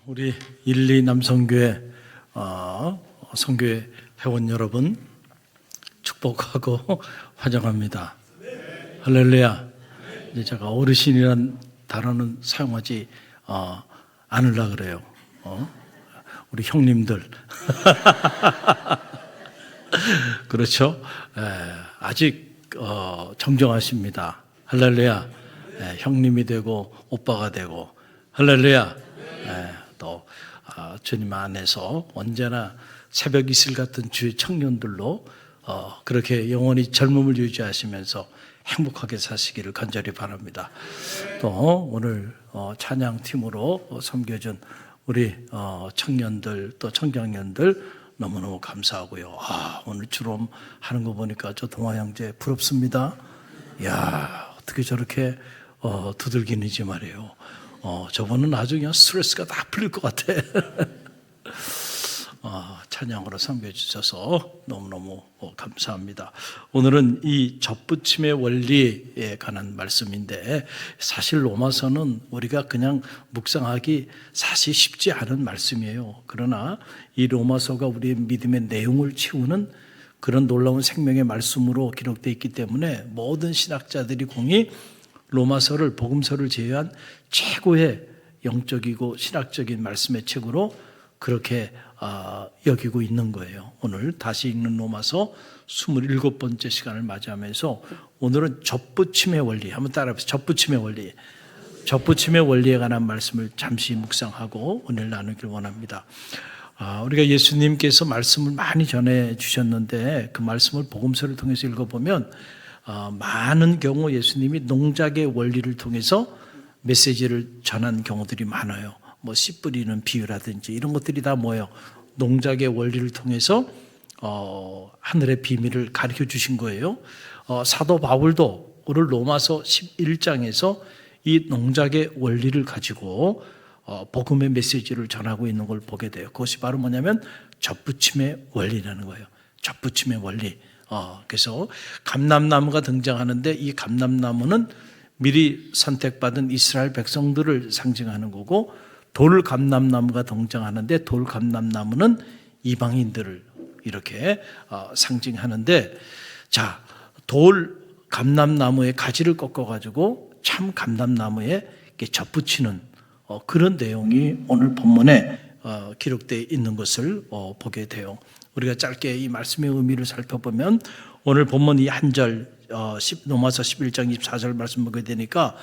우리 1, 2 남성교회 성교회 회원 여러분 축복하고 환영합니다. 할렐루야. 이제 제가 어르신이란 단어는 사용하지 않으려고 그래요. 우리 형님들 그렇죠? 아직 정정하십니다. 할렐루야. 형님이 되고 오빠가 되고 할렐루야. 또 주님 안에서 언제나 새벽 이슬 같은 주의 청년들로 그렇게 영원히 젊음을 유지하시면서 행복하게 사시기를 간절히 바랍니다. 또 오늘 찬양팀으로 섬겨준 우리 청년들 또 청장년들 너무너무 감사하고요. 오늘 주름 하는 거 보니까 저 동화 형제 부럽습니다. 이야, 어떻게 저렇게 두들기는지 말이에요. 저분은 아주 그냥 스트레스가 다 풀릴 것 같아. 찬양으로 섬겨주셔서 너무너무 감사합니다. 오늘은 이 접붙임의 원리에 관한 말씀인데, 사실 로마서는 우리가 그냥 묵상하기 사실 쉽지 않은 말씀이에요. 그러나 이 로마서가 우리의 믿음의 내용을 채우는 그런 놀라운 생명의 말씀으로 기록되어 있기 때문에 모든 신학자들이 공히 로마서를 복음서를 제외한 최고의 영적이고 신학적인 말씀의 책으로 그렇게 여기고 있는 거예요. 오늘 다시 읽는 로마서 27번째 시간을 맞이하면서 오늘은 접붙임의 원리, 한번 따라해보세요. 접붙임의 원리. 접붙임의 원리에 관한 말씀을 잠시 묵상하고 오늘 나누길 원합니다. 우리가 예수님께서 말씀을 많이 전해 주셨는데 그 말씀을 복음서를 통해서 읽어보면 많은 경우 예수님이 농작의 원리를 통해서 메시지를 전한 경우들이 많아요. 씨 뿌리는 비유라든지 이런 것들이 다 뭐예요? 농작의 원리를 통해서 하늘의 비밀을 가르쳐 주신 거예요. 사도 바울도 오늘 로마서 11장에서 이 농작의 원리를 가지고 복음의 메시지를 전하고 있는 걸 보게 돼요. 그것이 바로 뭐냐면 접붙임의 원리라는 거예요. 접붙임의 원리. 그래서 감람나무가 등장하는데 이 감람나무는 미리 선택받은 이스라엘 백성들을 상징하는 거고, 돌 감람나무가 등장하는데 돌 감람나무는 이방인들을 이렇게 상징하는데, 자, 돌 감람나무의 가지를 꺾어가지고 참 감람나무에 접붙이는 그런 내용이 오늘 본문에 기록되어 있는 것을 보게 돼요. 우리가 짧게 이 말씀의 의미를 살펴보면 오늘 본문 이 한 절 로마서 11장 24절 말씀 보게 되니까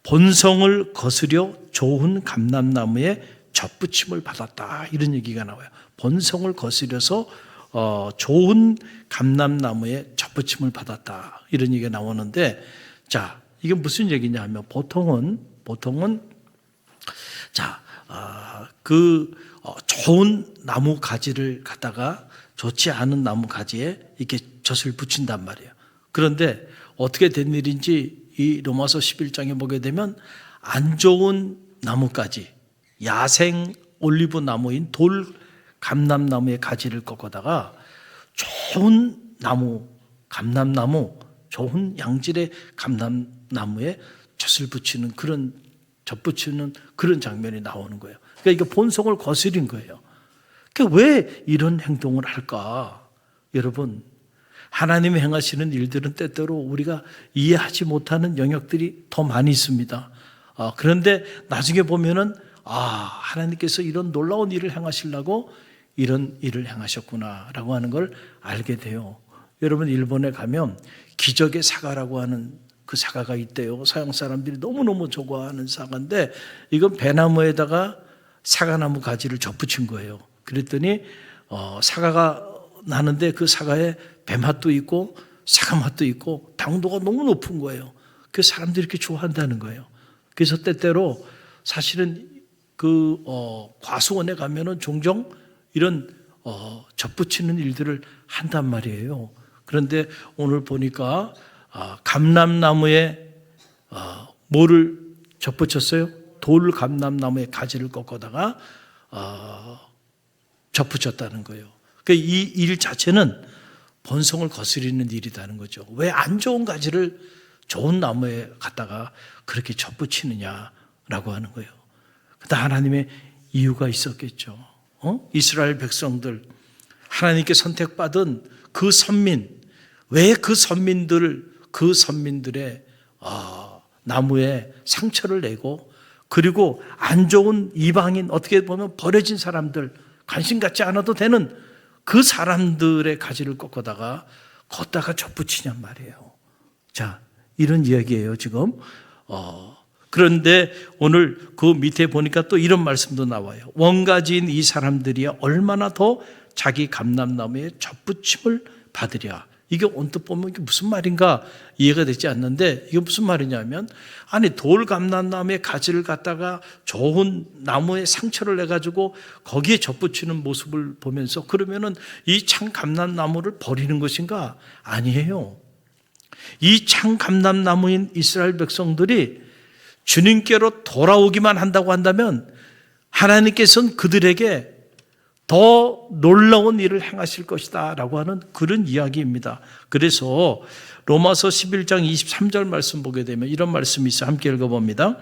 본성을 거스려 좋은 감람나무에 접붙임을 받았다, 이런 얘기가 나와요. 본성을 거스려서 좋은 감람나무에 접붙임을 받았다, 이런 얘기가 나오는데, 자, 이게 무슨 얘기냐 하면 보통은 자, 좋은 나무 가지를 갖다가 좋지 않은 나무 가지에 이렇게 젖을 붙인단 말이에요. 그런데 어떻게 된 일인지 이 로마서 11장에 보게 되면 안 좋은 나무까지, 야생 올리브 나무인 돌 감람나무의 가지를 꺾어다가 좋은 나무, 감람나무, 좋은 양질의 감람나무에 젖을 붙이는 그런 접붙이는 그런 장면이 나오는 거예요. 그러니까 이게 본성을 거스린 거예요. 그러니까 왜 이런 행동을 할까? 여러분, 하나님이 행하시는 일들은 때때로 우리가 이해하지 못하는 영역들이 더 많이 있습니다. 그런데 나중에 보면은 하나님께서 이런 놀라운 일을 행하시려고 이런 일을 행하셨구나라고 하는 걸 알게 돼요. 여러분, 일본에 가면 기적의 사과라고 하는 그 사과가 있대요. 서양 사람들이 너무너무 좋아하는 사과인데 이건 배나무에다가 사과나무 가지를 접붙인 거예요. 그랬더니 사과가 나는데 그 사과에 배맛도 있고 사과맛도 있고 당도가 너무 높은 거예요. 그래서 사람들이 이렇게 좋아한다는 거예요. 그래서 때때로 사실은 그 과수원에 가면은 종종 이런 접붙이는 일들을 한단 말이에요. 그런데 오늘 보니까 감람나무에 뭐를 접붙였어요? 돌 감람나무의 가지를 꺾어다가 접붙였다는 거예요. 그러니까 이 일 자체는 본성을 거스리는 일이라는 거죠. 왜 안 좋은 가지를 좋은 나무에 갖다가 그렇게 접붙이느냐라고 하는 거예요. 그러다 하나님의 이유가 있었겠죠. 이스라엘 백성들, 하나님께 선택받은 그 선민, 왜 그 선민들의 나무에 상처를 내고, 그리고 안 좋은 이방인, 어떻게 보면 버려진 사람들, 관심 갖지 않아도 되는 그 사람들의 가지를 꺾어다가 걷다가 접붙이냔 말이에요. 자, 이런 이야기예요 지금. 그런데 오늘 그 밑에 보니까 또 이런 말씀도 나와요. 원가지인 이 사람들이 얼마나 더 자기 감람나무에 접붙임을 받으랴. 이게 언뜻 보면 이게 무슨 말인가 이해가 되지 않는데, 이게 무슨 말이냐면, 아니 돌 감람나무의 가지를 갖다가 좋은 나무에 상처를 내가지고 거기에 접붙이는 모습을 보면서 그러면은 이 참 감람나무를 버리는 것인가? 아니에요. 이 참 감람나무인 이스라엘 백성들이 주님께로 돌아오기만 한다고 한다면 하나님께서는 그들에게 더 놀라운 일을 행하실 것이다 라고 하는 그런 이야기입니다. 그래서 로마서 11장 23절 말씀 보게 되면 이런 말씀이 있어요. 함께 읽어봅니다.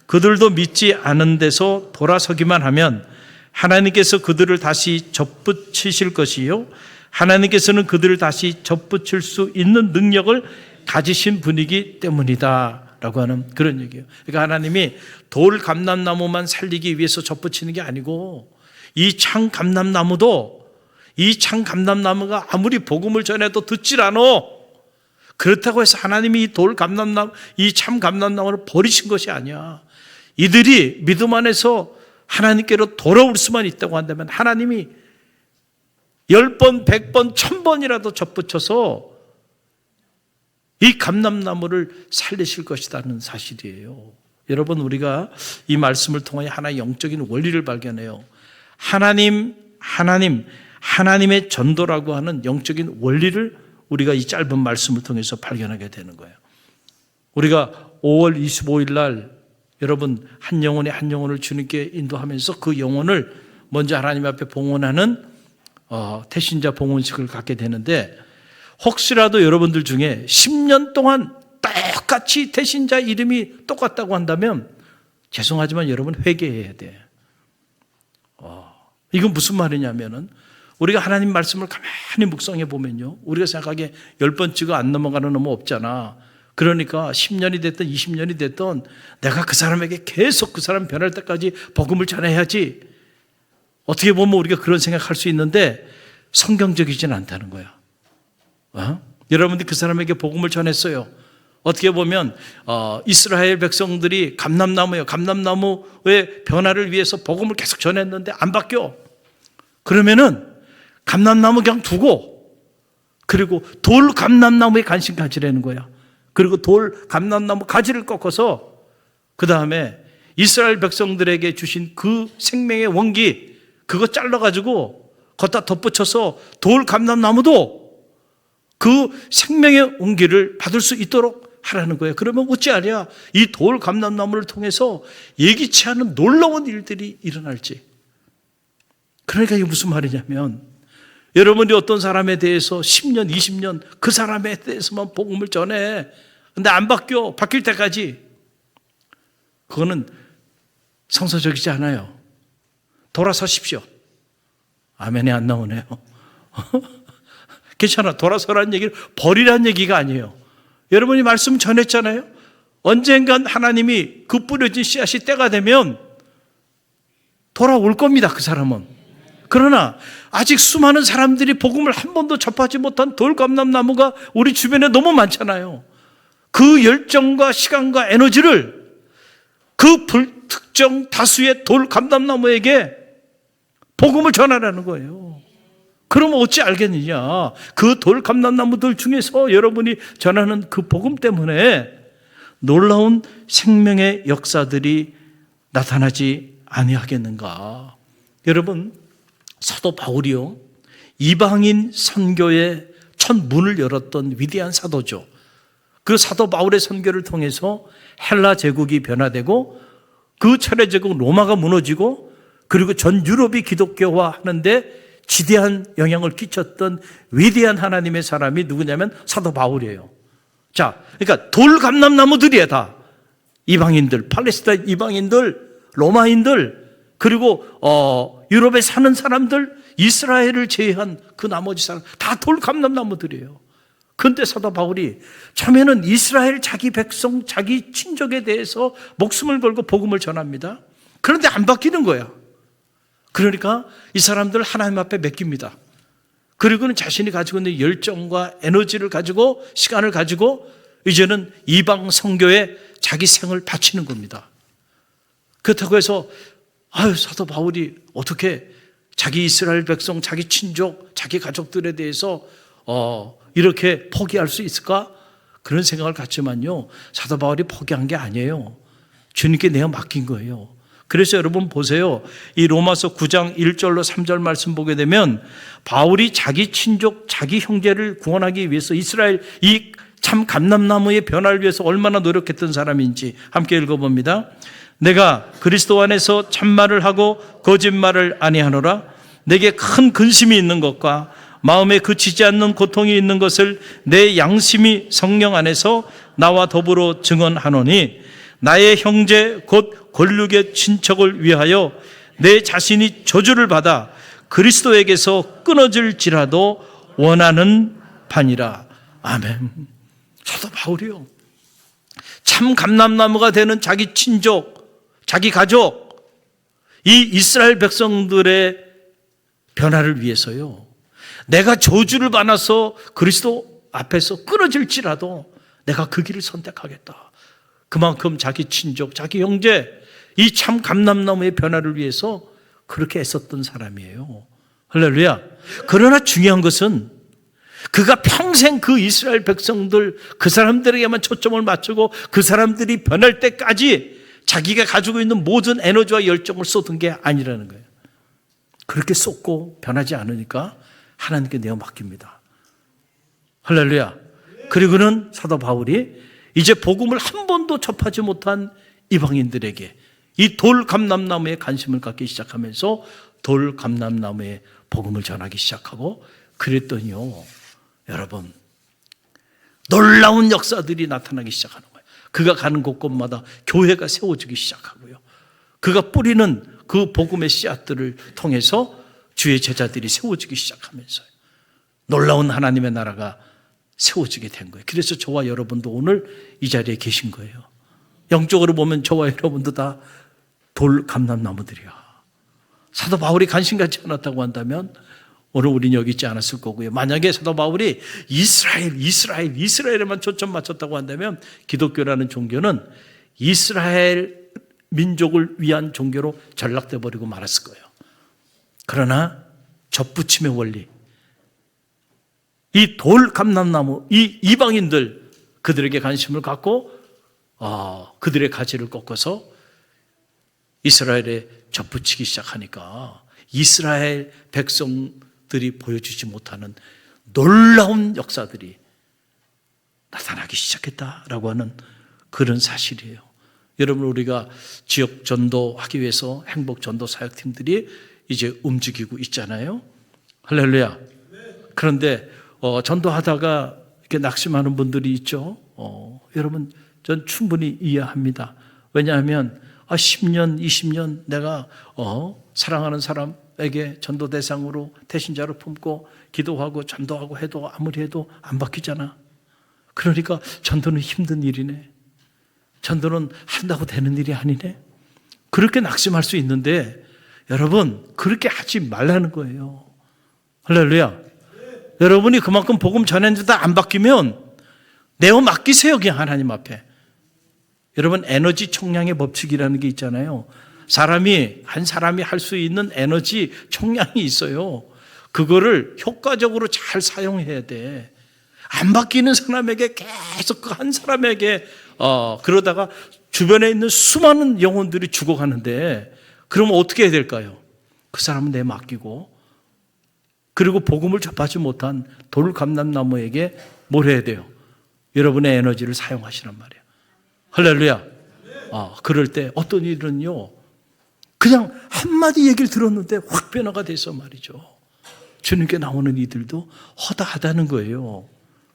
그들도 믿지 않은 데서 돌아서기만 하면 하나님께서 그들을 다시 접붙이실 것이요, 하나님께서는 그들을 다시 접붙일 수 있는 능력을 가지신 분이기 때문이다 라고 하는 그런 얘기예요. 그러니까 하나님이 돌 감람나무만 살리기 위해서 접붙이는 게 아니고, 이 참 감람나무도, 이 참 감람나무가 아무리 복음을 전해도 듣질 않아. 그렇다고 해서 하나님이 이 돌 감람나무, 이 참 감람나무를 버리신 것이 아니야. 이들이 믿음 안에서 하나님께로 돌아올 수만 있다고 한다면 하나님이 10번, 100번, 1000번이라도 접붙여서 이 감람나무를 살리실 것이라는 사실이에요. 여러분, 우리가 이 말씀을 통해 하나의 영적인 원리를 발견해요. 하나님의 전도라고 하는 영적인 원리를 우리가 이 짧은 말씀을 통해서 발견하게 되는 거예요. 우리가 5월 25일 날 여러분 한 영혼을 주님께 인도하면서 그 영혼을 먼저 하나님 앞에 봉헌하는 태신자 봉헌식을 갖게 되는데, 혹시라도 여러분들 중에 10년 동안 똑같이 태신자 이름이 똑같다고 한다면 죄송하지만 여러분 회개해야 돼. 이건 무슨 말이냐면은, 우리가 하나님 말씀을 가만히 묵상해 보면요, 우리가 생각하기에 10번 찍어 안 넘어가는 놈은 없잖아. 그러니까 10년이 됐든 20년이 됐든 내가 그 사람에게 계속 그 사람 변할 때까지 복음을 전해야지. 어떻게 보면 우리가 그런 생각할 수 있는데 성경적이지는 않다는 거야. 여러분들이 그 사람에게 복음을 전했어요. 어떻게 보면 이스라엘 백성들이 감람나무의 변화를 위해서 복음을 계속 전했는데 안 바뀌어. 그러면은 감람나무 그냥 두고, 그리고 돌 감람나무에 관심 가지라는 거야. 그리고 돌 감람나무 가지를 꺾어서 그 다음에 이스라엘 백성들에게 주신 그 생명의 원기, 그거 잘라가지고 걷다 덧붙여서 돌 감람나무도 그 생명의 온기를 받을 수 있도록 하라는 거예요. 그러면 어찌하랴 이 돌 감람나무를 통해서 예기치 않은 놀라운 일들이 일어날지. 그러니까 이게 무슨 말이냐면, 여러분이 어떤 사람에 대해서 10년, 20년 그 사람에 대해서만 복음을 전해. 근데 안 바뀌어. 바뀔 때까지. 그거는 성서적이지 않아요. 돌아서십시오. 아멘이 안 나오네요. 괜찮아. 돌아서라는 얘기를 버리라는 얘기가 아니에요. 여러분이 말씀 전했잖아요. 언젠간 하나님이 그 뿌려진 씨앗이 때가 되면 돌아올 겁니다. 그 사람은. 그러나 아직 수많은 사람들이 복음을 한 번도 접하지 못한 돌감람나무가 우리 주변에 너무 많잖아요. 그 열정과 시간과 에너지를 그 불특정 다수의 돌감람나무에게 복음을 전하라는 거예요. 그러면 어찌 알겠느냐? 그 돌감람나무들 중에서 여러분이 전하는 그 복음 때문에 놀라운 생명의 역사들이 나타나지 아니하겠는가? 여러분, 사도 바울이요, 이방인 선교의 첫 문을 열었던 위대한 사도죠. 그 사도 바울의 선교를 통해서 헬라 제국이 변화되고 그 철의 제국 로마가 무너지고, 그리고 전 유럽이 기독교화하는데 지대한 영향을 끼쳤던 위대한 하나님의 사람이 누구냐면 사도 바울이에요. 자, 그러니까 돌감람나무들이에요. 다 이방인들, 팔레스타인 이방인들, 로마인들, 그리고 유럽에 사는 사람들, 이스라엘을 제외한 그 나머지 사람 다 돌감람나무들이에요. 그런데 사도 바울이 처음에는 이스라엘 자기 백성, 자기 친족에 대해서 목숨을 걸고 복음을 전합니다. 그런데 안 바뀌는 거야. 그러니까 이 사람들 하나님 앞에 맡깁니다. 그리고는 자신이 가지고 있는 열정과 에너지를 가지고, 시간을 가지고 이제는 이방 선교에 자기 생을 바치는 겁니다. 그렇다고 해서 사도 바울이 어떻게 자기 이스라엘 백성, 자기 친족, 자기 가족들에 대해서 이렇게 포기할 수 있을까? 그런 생각을 갖지만요, 사도 바울이 포기한 게 아니에요. 주님께 내가 맡긴 거예요. 그래서 여러분 보세요. 이 로마서 9장 1절로 3절 말씀 보게 되면 바울이 자기 친족, 자기 형제를 구원하기 위해서 이스라엘 이 참 감람나무의 변화를 위해서 얼마나 노력했던 사람인지 함께 읽어봅니다. 내가 그리스도 안에서 참말을 하고 거짓말을 아니하노라. 내게 큰 근심이 있는 것과 마음에 그치지 않는 고통이 있는 것을 내 양심이 성령 안에서 나와 더불어 증언하노니 나의 형제 곧 권력의 친척을 위하여 내 자신이 저주를 받아 그리스도에게서 끊어질지라도 원하는 바니라. 아멘. 사도 바울이요, 참 감람나무가 되는 자기 친족, 자기 가족, 이 이스라엘 백성들의 변화를 위해서요, 내가 저주를 받아서 그리스도 앞에서 끊어질지라도 내가 그 길을 선택하겠다. 그만큼 자기 친족, 자기 형제, 이 참 감람나무의 변화를 위해서 그렇게 애썼던 사람이에요. 할렐루야. 그러나 중요한 것은 그가 평생 그 이스라엘 백성들, 그 사람들에게만 초점을 맞추고 그 사람들이 변할 때까지 자기가 가지고 있는 모든 에너지와 열정을 쏟은 게 아니라는 거예요. 그렇게 쏟고 변하지 않으니까 하나님께 내어 맡깁니다. 할렐루야. 그리고는 사도 바울이 이제 복음을 한 번도 접하지 못한 이방인들에게 이 돌감람나무에 관심을 갖기 시작하면서 돌감람나무에 복음을 전하기 시작하고, 그랬더니요, 여러분, 놀라운 역사들이 나타나기 시작하는 거예요. 그가 가는 곳곳마다 교회가 세워지기 시작하고요, 그가 뿌리는 그 복음의 씨앗들을 통해서 주의 제자들이 세워지기 시작하면서요, 놀라운 하나님의 나라가 세워지게 된 거예요. 그래서 저와 여러분도 오늘 이 자리에 계신 거예요. 영적으로 보면 저와 여러분도 다 돌감람나무들이야. 사도 바울이 관심 갖지 않았다고 한다면 오늘 우리는 여기 있지 않았을 거고요. 만약에 사도 바울이 이스라엘에만 초점 맞췄다고 한다면 기독교라는 종교는 이스라엘 민족을 위한 종교로 전락돼 버리고 말았을 거예요. 그러나 접붙임의 원리, 이 돌감람나무, 이 이방인들, 그들에게 관심을 갖고 그들의 가지를 꺾어서 이스라엘에 접붙이기 시작하니까 이스라엘 백성들이 보여주지 못하는 놀라운 역사들이 나타나기 시작했다라고 하는 그런 사실이에요. 여러분, 우리가 지역 전도하기 위해서 행복 전도 사역팀들이 이제 움직이고 있잖아요. 할렐루야. 그런데 전도하다가 이렇게 낙심하는 분들이 있죠. 여러분, 전 충분히 이해합니다. 왜냐하면 10년, 20년 내가 사랑하는 사람에게 전도 대상으로 대신자로 품고 기도하고 전도하고 해도 아무리 해도 안 바뀌잖아. 그러니까 전도는 힘든 일이네. 전도는 한다고 되는 일이 아니네. 그렇게 낙심할 수 있는데 여러분, 그렇게 하지 말라는 거예요. 할렐루야. 여러분이 그만큼 복음 전했는데도 안 바뀌면 내어 맡기세요, 그냥 하나님 앞에. 여러분, 에너지 총량의 법칙이라는 게 있잖아요. 한 사람이 할 수 있는 에너지 총량이 있어요. 그거를 효과적으로 잘 사용해야 돼. 안 바뀌는 사람에게 계속 그 한 사람에게 그러다가 주변에 있는 수많은 영혼들이 죽어가는데, 그러면 어떻게 해야 될까요? 그 사람은 내 맡기고, 그리고 복음을 접하지 못한 돌감람나무에게 뭘 해야 돼요? 여러분의 에너지를 사용하시란 말이에요. 할렐루야. 그럴 때 어떤 일은요, 그냥 한마디 얘기를 들었는데 확 변화가 돼서 말이죠, 주님께 나오는 이들도 허다하다는 거예요.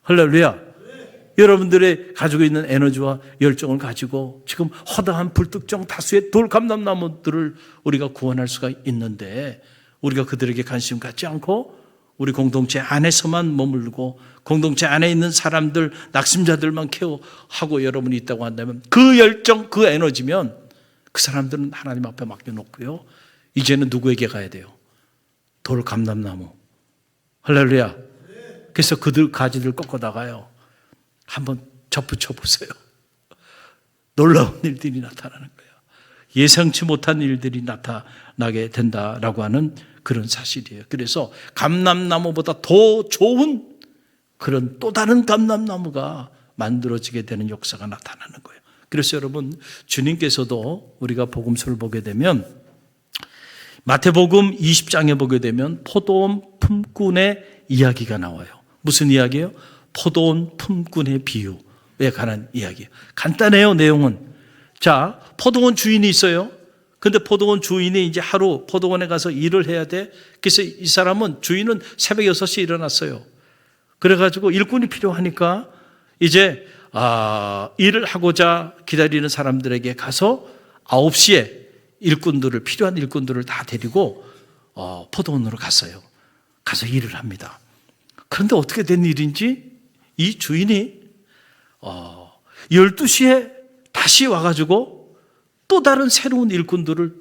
할렐루야. 여러분들의 가지고 있는 에너지와 열정을 가지고 지금 허다한 불특정 다수의 돌감람나무들을 우리가 구원할 수가 있는데 우리가 그들에게 관심 갖지 않고 우리 공동체 안에서만 머물고 공동체 안에 있는 사람들, 낙심자들만 케어하고 여러분이 있다고 한다면 그 열정, 그 에너지면 그 사람들은 하나님 앞에 맡겨놓고요. 이제는 누구에게 가야 돼요? 돌감람나무. 할렐루야. 그래서 그들 가지를 꺾어다가요. 한번 접붙여 보세요. 놀라운 일들이 나타나는 거예요. 예상치 못한 일들이 나타나게 된다라고 하는 그런 사실이에요. 그래서 감람나무보다 더 좋은 그런 또 다른 감람나무가 만들어지게 되는 역사가 나타나는 거예요. 그래서 여러분, 주님께서도 우리가 복음서를 보게 되면 마태복음 20장에 보게 되면 포도원 품꾼의 이야기가 나와요. 무슨 이야기예요? 포도원 품꾼의 비유에 관한 이야기예요. 간단해요, 내용은. 자, 포도원 주인이 있어요. 근데 포도원 주인이 이제 하루 포도원에 가서 일을 해야 돼. 그래서 이 사람은, 주인은 새벽 6시에 일어났어요. 그래가지고 일꾼이 필요하니까 이제 일을 하고자 기다리는 사람들에게 가서 9시에 필요한 일꾼들을 다 데리고 포도원으로 갔어요. 가서 일을 합니다. 그런데 어떻게 된 일인지 이 주인이 12시에 다시 와가지고 또 다른 새로운 일꾼들을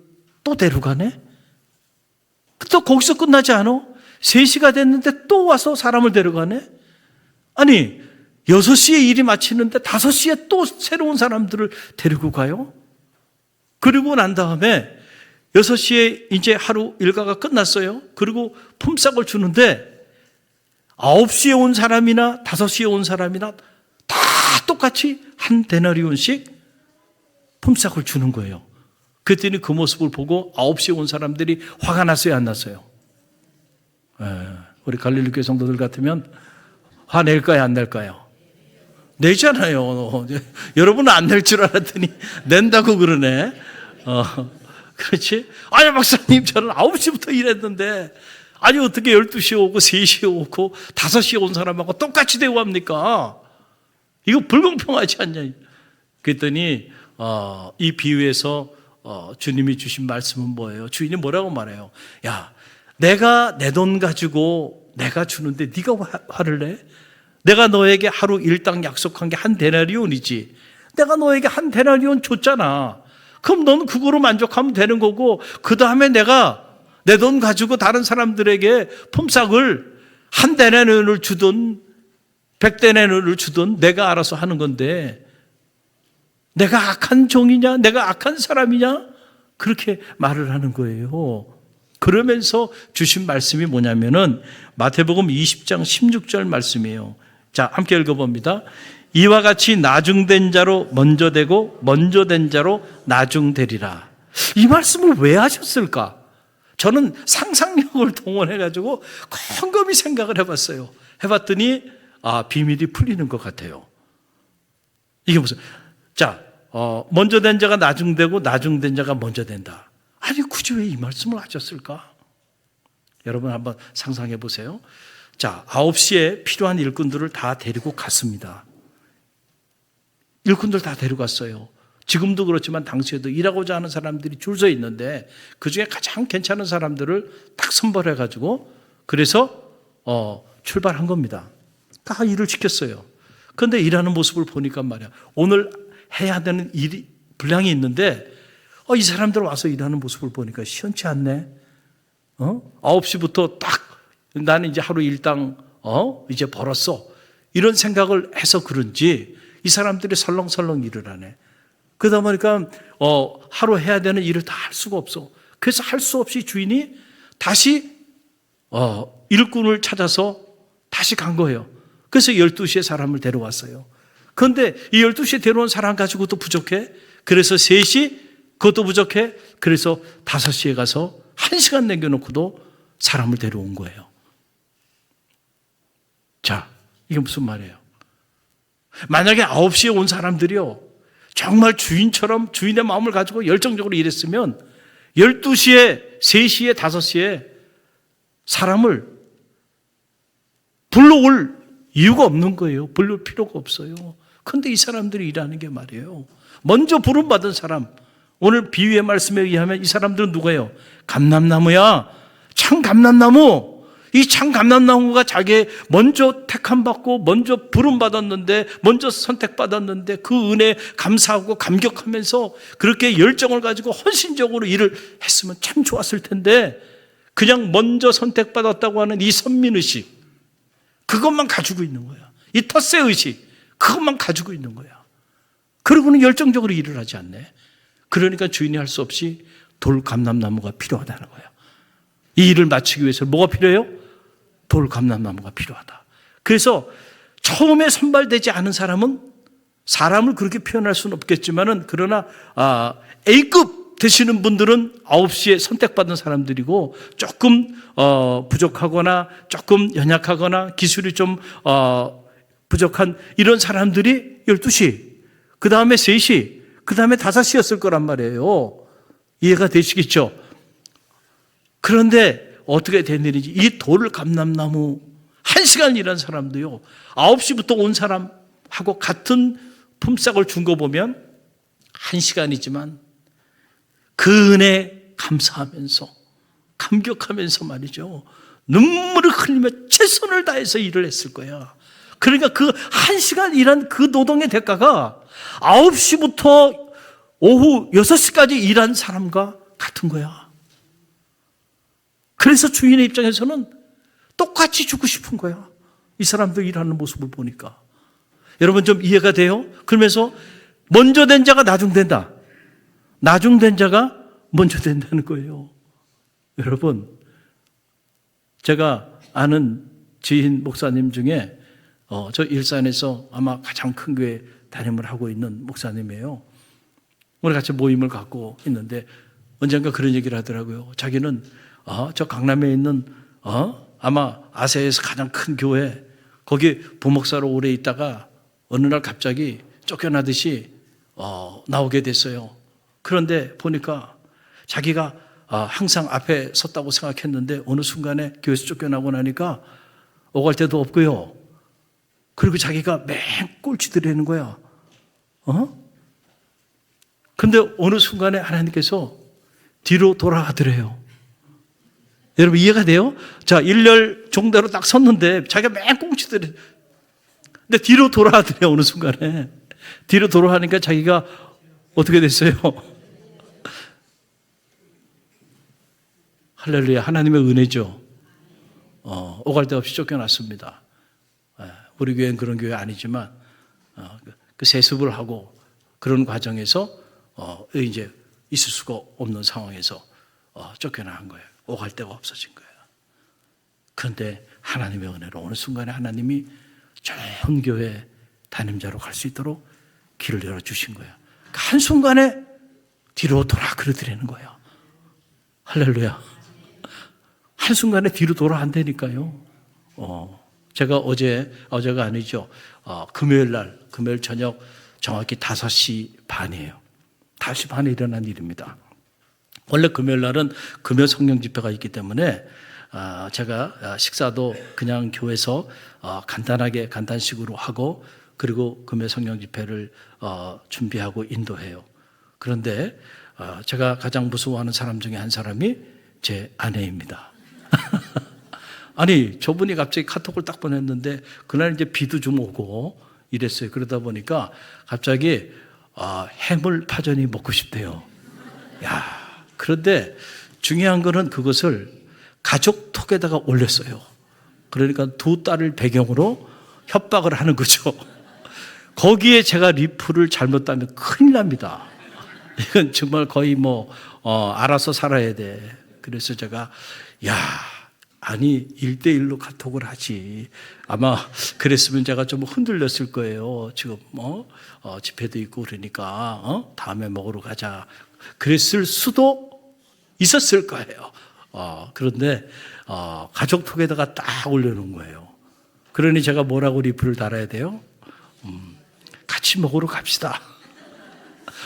또 데려가네? 또 거기서 끝나지 않아? 3시가 됐는데 또 와서 사람을 데려가네? 아니, 6시에 일이 마치는데 5시에 또 새로운 사람들을 데리고 가요? 그리고 난 다음에 6시에 이제 하루 일과가 끝났어요. 그리고 품삯을 주는데 9시에 온 사람이나 5시에 온 사람이나 다 똑같이 한 데나리온씩 품삯을 주는 거예요. 그랬더니 그 모습을 보고 9시에 온 사람들이 화가 났어요, 안 났어요? 우리 갈릴리 교회 성도들 같으면 화낼까요, 안 낼까요? 내잖아요. 여러분은 안 낼 줄 알았더니 낸다고 그러네. 그렇지? 아니, 박사님, 저는 9시부터 일했는데, 아니, 어떻게 12시에 오고, 3시에 오고, 5시에 온 사람하고 똑같이 대우합니까? 이거 불공평하지 않냐? 그랬더니, 이 비유에서, 주님이 주신 말씀은 뭐예요? 주인이 뭐라고 말해요? 야, 내가 내 돈 가지고 내가 주는데 네가 화를 내? 내가 너에게 하루 일당 약속한 게 한 데나리온이지. 내가 너에게 한 데나리온 줬잖아. 그럼 넌 그거로 만족하면 되는 거고, 그 다음에 내가 내 돈 가지고 다른 사람들에게 품삯을 한 데나리온을 주든 100데나리온을 주든 내가 알아서 하는 건데, 내가 악한 종이냐? 내가 악한 사람이냐? 그렇게 말을 하는 거예요. 그러면서 주신 말씀이 뭐냐면은 마태복음 20장 16절 말씀이에요. 자, 함께 읽어봅니다. 이와 같이 나중된 자로 먼저 되고 먼저 된 자로 나중되리라. 이 말씀을 왜 하셨을까? 저는 상상력을 동원해가지고 곰곰이 생각을 해봤어요. 해봤더니 비밀이 풀리는 것 같아요. 이게 무슨? 자, 먼저 된 자가 나중되고 나중된 자가 먼저 된다. 아니, 굳이 왜 이 말씀을 하셨을까? 여러분 한번 상상해 보세요. 자, 9시에 필요한 일꾼들을 다 데리고 갔습니다. 일꾼들 다 데려갔어요. 지금도 그렇지만 당시에도 일하고자 하는 사람들이 줄 서 있는데 그중에 가장 괜찮은 사람들을 딱 선발해가지고 그래서 출발한 겁니다. 다 일을 시켰어요. 그런데 일하는 모습을 보니까 말이야, 오늘 해야 되는 일이 분량이 있는데 이 사람들 와서 일하는 모습을 보니까 시원치 않네. 9시부터 딱 나는 이제 하루 일당 이제 벌었어. 이런 생각을 해서 그런지 이 사람들이 설렁설렁 일을 하네. 그러다 보니까 하루 해야 되는 일을 다 할 수가 없어. 그래서 할 수 없이 주인이 다시 일꾼을 찾아서 다시 간 거예요. 그래서 12시에 사람을 데려왔어요. 그런데 이 12시에 데려온 사람 가지고도 부족해. 그래서 3시 그것도 부족해. 그래서 5시에 가서 1시간 남겨놓고도 사람을 데려온 거예요. 자, 이게 무슨 말이에요? 만약에 9시에 온 사람들이요, 정말 주인처럼 주인의 마음을 가지고 열정적으로 일했으면 12시에, 3시에, 5시에 사람을 불러올 이유가 없는 거예요. 부를 필요가 없어요. 그런데 이 사람들이 일하는 게 말이에요. 먼저 부름받은 사람, 오늘 비유의 말씀에 의하면 이 사람들은 누구예요? 감람나무야. 참 감람나무. 이 참 감람나무가 자기 먼저 택함받고 먼저 부름받았는데, 먼저 선택받았는데 그 은혜에 감사하고 감격하면서 그렇게 열정을 가지고 헌신적으로 일을 했으면 참 좋았을 텐데, 그냥 먼저 선택받았다고 하는 이 선민의식, 그것만 가지고 있는 거야. 이 텃세의식, 그것만 가지고 있는 거야. 그러고는 열정적으로 일을 하지 않네. 그러니까 주인이 할 수 없이 돌감람나무가 필요하다는 거야. 이 일을 마치기 위해서 뭐가 필요해요? 돌감람나무가 필요하다. 그래서 처음에 선발되지 않은 사람은, 사람을 그렇게 표현할 수는 없겠지만은, 그러나 A급 되시는 분들은 9시에 선택받은 사람들이고, 조금 부족하거나 조금 연약하거나 기술이 좀 부족한 이런 사람들이 12시, 그 다음에 3시, 그 다음에 5시였을 거란 말이에요. 이해가 되시겠죠? 그런데 어떻게 된 일인지, 이 돌감람나무 1시간 일한 사람도요, 9시부터 온 사람하고 같은 품삯을 준 거 보면 1시간이지만 그 은혜 감사하면서 감격하면서 말이죠, 눈물을 흘리며 최선을 다해서 일을 했을 거야. 그러니까 그 1시간 일한 그 노동의 대가가 9시부터 오후 6시까지 일한 사람과 같은 거야. 그래서 주인의 입장에서는 똑같이 주고 싶은 거야. 이 사람들 일하는 모습을 보니까. 여러분 좀 이해가 돼요? 그러면서 먼저 된 자가 나중된다. 나중된 자가 먼저 된다는 거예요. 여러분, 제가 아는 지인 목사님 중에 저 일산에서 아마 가장 큰 교회 담임을 하고 있는 목사님이에요. 오늘 같이 모임을 갖고 있는데 언젠가 그런 얘기를 하더라고요. 자기는 저 강남에 있는 아마 아세아에서 가장 큰 교회, 거기 부목사로 오래 있다가 어느 날 갑자기 쫓겨나듯이 나오게 됐어요. 그런데 보니까 자기가 항상 앞에 섰다고 생각했는데 어느 순간에 교회에서 쫓겨나고 나니까 오갈 데도 없고요. 그리고 자기가 맨 꼴찌들이는 거야. 근데 어느 순간에 하나님께서 뒤로 돌아가더래요. 여러분 이해가 돼요? 자, 일렬 종대로 딱 섰는데 자기가 맨 꽁치들이, 근데 뒤로 돌아가더래요. 어느 순간에 뒤로 돌아가니까 자기가 어떻게 됐어요? 할렐루야, 하나님의 은혜죠. 오갈 데 없이 쫓겨났습니다. 우리 교회는 그런 교회 아니지만 그 세습을 하고 그런 과정에서 이제 있을 수가 없는 상황에서 쫓겨나간 거예요. 오갈 데가 없어진 거예요. 그런데 하나님의 은혜로 어느 순간에 하나님이 좋은 교회 담임자로 갈 수 있도록 길을 열어주신 거예요. 한순간에 뒤로 돌아 그러더라는 거예요. 할렐루야. 한순간에 뒤로 돌아 안 되니까요. 제가 어제가 아니죠. 금요일 저녁 정확히 5시 반이에요. 5시 반에 일어난 일입니다. 원래 금요일 날은 금요 성령 집회가 있기 때문에 제가 식사도 그냥 교회에서 간단식으로 하고, 그리고 금요 성령 집회를 준비하고 인도해요. 그런데 제가 가장 무서워하는 사람 중에 한 사람이 제 아내입니다. 아니, 저분이 갑자기 카톡을 딱 보냈는데 그날 이제 비도 좀 오고 이랬어요. 그러다 보니까 갑자기 해물파전이 먹고 싶대요. 야, 그런데 중요한 거는 그것을 가족톡에다가 올렸어요. 그러니까 두 딸을 배경으로 협박을 하는 거죠. 거기에 제가 리플을 잘못하면 큰일 납니다. 이건 정말 거의 알아서 살아야 돼. 그래서 제가 아니 1대1로 카톡을 하지. 아마 그랬으면 제가 좀 흔들렸을 거예요. 지금 집회도 있고 그러니까 다음에 먹으러 가자. 그랬을 수도 있었을 거예요. 그런데 가족톡에다가 딱 올려놓은 거예요. 그러니 제가 뭐라고 리플을 달아야 돼요? 같이 먹으러 갑시다.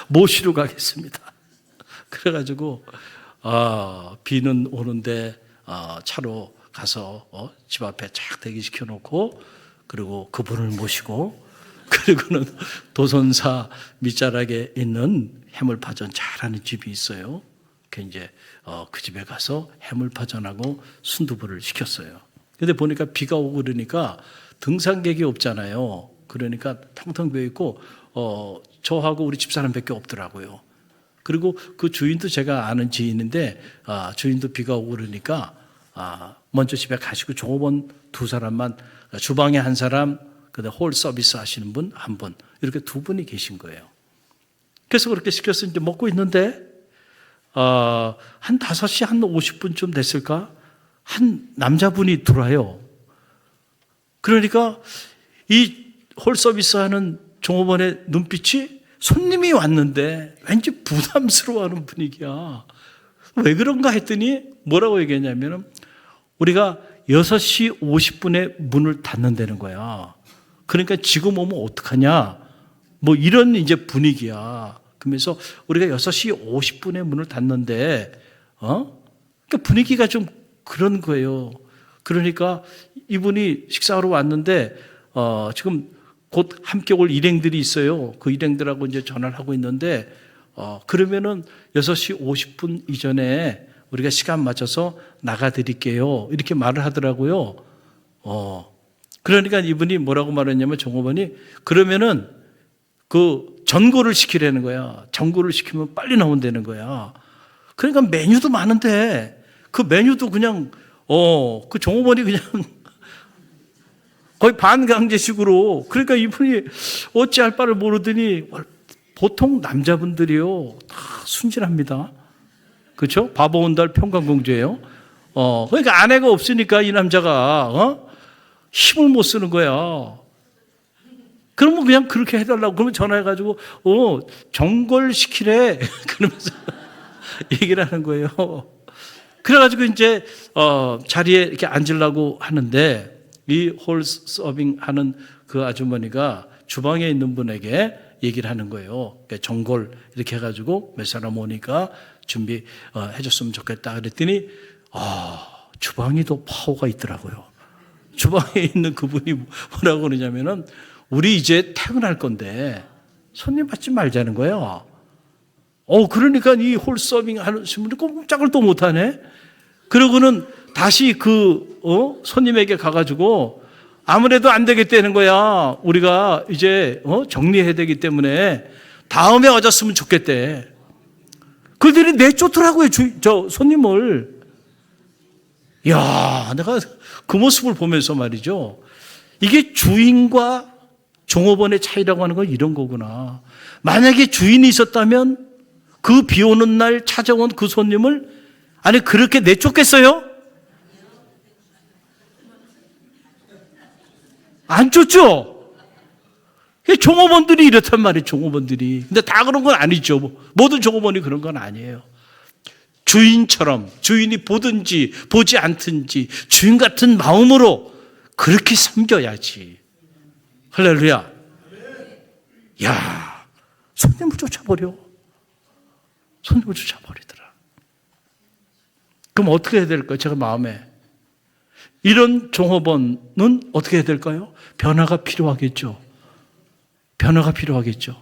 모시러 가겠습니다. 그래가지고 비는 오는데 차로 가서 집 앞에 쫙 대기시켜 놓고 그리고 그분을 모시고, 그리고는 도선사 밑자락에 있는 해물파전 잘하는 집이 있어요. 그 집에 가서 해물파전하고 순두부를 시켰어요. 근데 보니까 비가 오고 그러니까 등산객이 없잖아요. 그러니까 텅텅 비어 있고 저하고 우리 집사람밖에 없더라고요. 그리고 그 주인도 제가 아는 지인인데 주인도 비가 오고 그러니까 먼저 집에 가시고 종업원 두 사람만, 주방에 한 사람, 그다음에 홀 서비스 하시는 분 한 분, 이렇게 두 분이 계신 거예요. 그래서 그렇게 시켜서 이제 먹고 있는데 한 5시 한 50분쯤 됐을까? 한 남자분이 들어와요. 그러니까 이 홀 서비스 하는 종업원의 눈빛이 손님이 왔는데 왠지 부담스러워하는 분위기야. 왜 그런가 했더니 뭐라고 얘기했냐면 우리가 6시 50분에 문을 닫는다는 거야. 그러니까 지금 오면 어떡하냐? 뭐 이런 이제 분위기야. 그러면서 우리가 6시 50분에 문을 닫는데 그러니까 분위기가 좀 그런 거예요. 그러니까 이분이 식사하러 왔는데 지금 곧 함께 올 일행들이 있어요. 그 일행들하고 이제 전화를 하고 있는데 그러면은 6시 50분 이전에 우리가 시간 맞춰서 나가드릴게요. 이렇게 말을 하더라고요. 그러니까 이분이 뭐라고 말했냐면 종업원이 그러면은 그 전골을 시키라는 거야. 전골을 시키면 빨리 나온다는 거야. 그러니까 메뉴도 많은데 그 메뉴도 그냥 그 종업원이 그냥 거의 반강제식으로, 그러니까 이분이 어찌할 바를 모르더니 보통 남자분들이요 다 순진합니다. 그렇죠? 바보 온달 평강공주예요. 그러니까 아내가 없으니까 이 남자가 힘을 못 쓰는 거야. 그러면 그냥 그렇게 해달라고 그러면 전화해가지고 정걸 시키래 그러면서 얘기를 하는 거예요. 그래가지고 이제 자리에 이렇게 앉으려고 하는데 이 홀 서빙 하는 그 아주머니가 주방에 있는 분에게 얘기를 하는 거예요. 그러니까 정골 이렇게 해가지고 몇 사람 오니까 준비해 줬으면 좋겠다 그랬더니 주방이 더 파워가 있더라고요. 주방에 있는 그분이 뭐라고 그러냐면은 우리 이제 퇴근할 건데 손님 받지 말자는 거예요. 그러니까 이 홀 서빙 하는 분이 꼼짝을 또 못하네. 그러고는 다시 손님에게 가가지고 아무래도 안 되겠다는 거야. 우리가 이제 정리해야 되기 때문에 다음에 와줬으면 좋겠대. 그들이 내쫓더라고요. 저 손님을. 야, 내가 그 모습을 보면서 말이죠. 이게 주인과 종업원의 차이라고 하는 건 이런 거구나. 만약에 주인이 있었다면 그 비 오는 날 찾아온 그 손님을 그렇게 내쫓겠어요? 안 쫓죠? 종업원들이 이렇단 말이에요, 종업원들이. 근데 다 그런 건 아니죠. 모든 종업원이 그런 건 아니에요. 주인처럼, 주인이 보든지 보지 않든지 주인 같은 마음으로 그렇게 섬겨야지. 할렐루야. 야, 손님을 쫓아버려. 손님을 쫓아버리더라. 그럼 어떻게 해야 될까요? 제가 마음에. 이런 종업원은 어떻게 해야 될까요? 변화가 필요하겠죠. 변화가 필요하겠죠.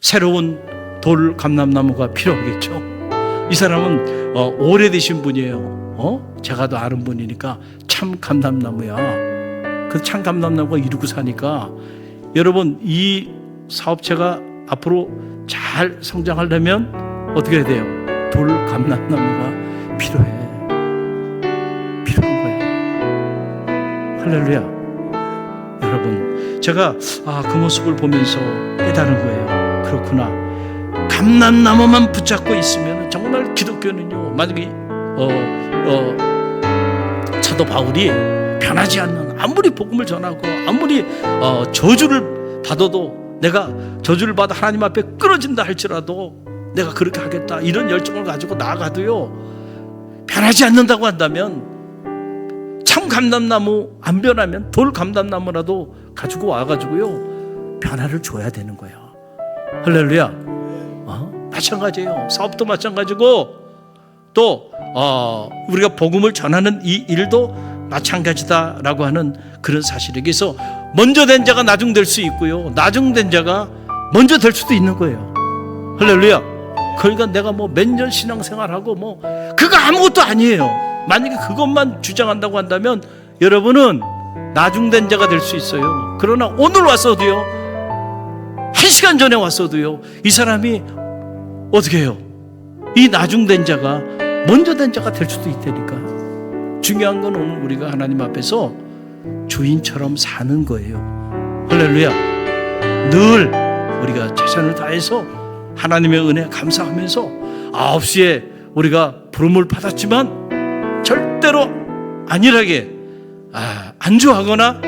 새로운 돌 감람나무가 필요하겠죠. 이 사람은 오래되신 분이에요. 제가 더 아는 분이니까 참 감람나무야. 그 참 감람나무가 이루고 사니까 여러분 이 사업체가 앞으로 잘 성장하려면 어떻게 해야 돼요? 돌 감람나무가 필요해. 할렐루야. 여러분, 제가 그 모습을 보면서 깨달은 거예요. 그렇구나. 감람나무만 붙잡고 있으면 정말 기독교는요, 만약에 사도 바울이 변하지 않는, 아무리 복음을 전하고 아무리 저주를 받아도 내가 저주를 받아 하나님 앞에 끊어진다 할지라도 내가 그렇게 하겠다 이런 열정을 가지고 나아가도요, 변하지 않는다고 한다면 참 감람나무 안 변하면 돌 감람나무라도 가지고 와가지고요 변화를 줘야 되는 거예요. 할렐루야. 마찬가지예요. 사업도 마찬가지고 또 우리가 복음을 전하는 이 일도 마찬가지다라고 하는 그런 사실에. 그래서 먼저 된 자가 나중될 수 있고요, 나중된 자가 먼저 될 수도 있는 거예요. 할렐루야. 그러니까 내가 뭐 몇 년 신앙생활하고 뭐 그거 아무것도 아니에요. 만약에 그것만 주장한다고 한다면 여러분은 나중된 자가 될 수 있어요. 그러나 오늘 와서도요, 1시간 전에 왔어도요, 이 사람이 어떻게 해요? 이 나중된 자가 먼저 된 자가 될 수도 있다니까요. 중요한 건 오늘 우리가 하나님 앞에서 주인처럼 사는 거예요. 할렐루야. 늘 우리가 최선을 다해서 하나님의 은혜 감사하면서 9시에 우리가 부름을 받았지만 절대로 안일하게 안주하거나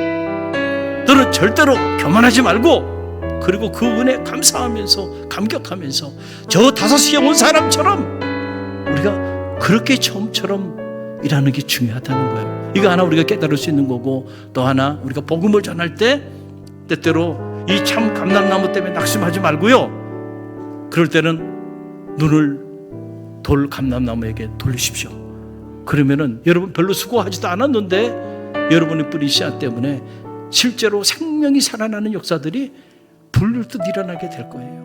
또는 절대로 교만하지 말고, 그리고 그 은혜 감사하면서 감격하면서 저 5시에 온 사람처럼 우리가 그렇게 처음처럼 일하는 게 중요하다는 거예요. 이거 하나 우리가 깨달을 수 있는 거고, 또 하나 우리가 복음을 전할 때 때때로 이 참 감람나무 때문에 낙심하지 말고요, 그럴 때는 눈을 돌 감람나무에게 돌리십시오. 그러면은 여러분 별로 수고하지도 않았는데 여러분의 뿌린 씨앗 때문에 실제로 생명이 살아나는 역사들이 불듯 일어나게 될 거예요.